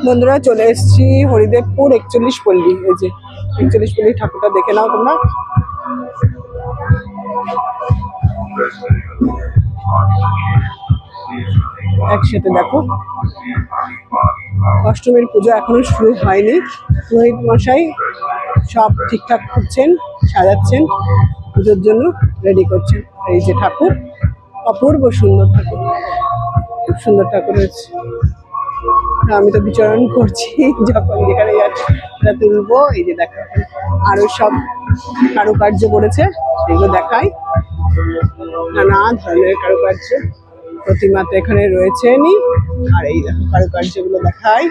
বন্ধুরা চলে এসেছি হরিদেবপুর 41 পল্লী। এই যে 41 পল্লী ঠাকুরটা দেখে নাও তোমরা। একসাথে দেখো, অষ্টমীর পুজো এখনো শুরু হয়নি। পুরোহিত মশাই সব ঠিকঠাক করছেন, সাজাচ্ছেন, পুজোর জন্য রেডি করছেন। এই যে ঠাকুর, অপূর্ব সুন্দর ঠাকুর, খুব সুন্দর ঠাকুর হয়েছে। আমি তো বিচরণ করছি, যখন যেখানে যাচ্ছি সেটা তুলবো। এই যে দেখা, আরো সব কারুকার্য করেছে, সেগুলো দেখাই। নানা ধরনের কারুকার্য প্রতিমা তো এখানে রয়েছেনই। আর এই দেখো কারুকার্য গুলো দেখাই।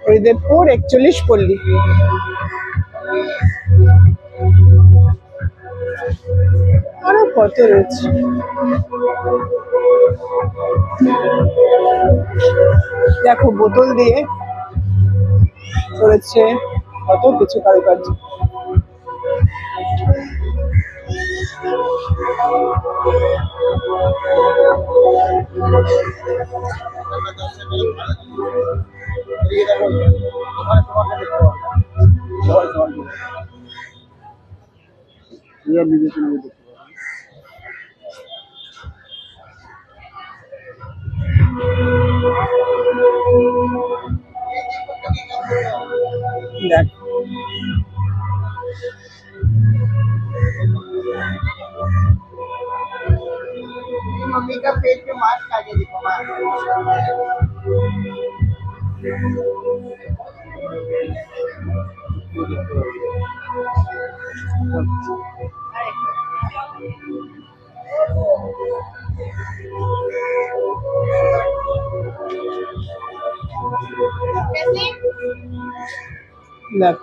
হরিদেবপুর 41 পল্লী। আরো কত রয়েছে, দেখো বোতল দিয়ে করেছে কত কিছু কারুকার্য। দেখ मम्मी का पेट पे मास्क आ गया, देखो দেখ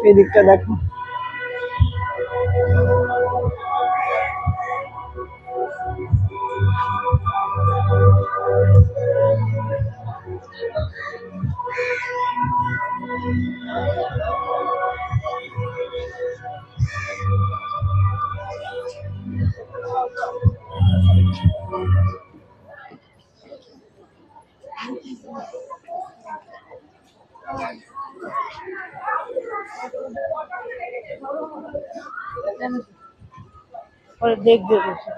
এই দিকটা দেখো। और देख देखो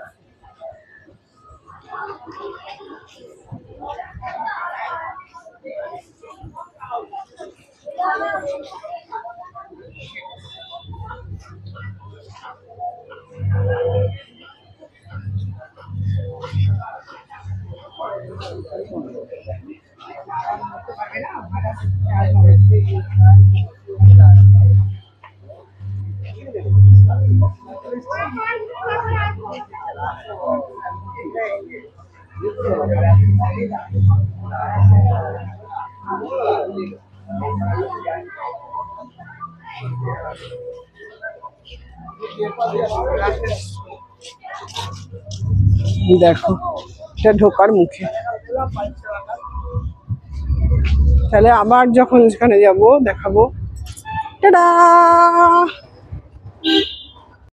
দেখো এটা ঢোকার মুখে। তাহলে আবার যখন যেখানে যাব দেখাবো। টাটা।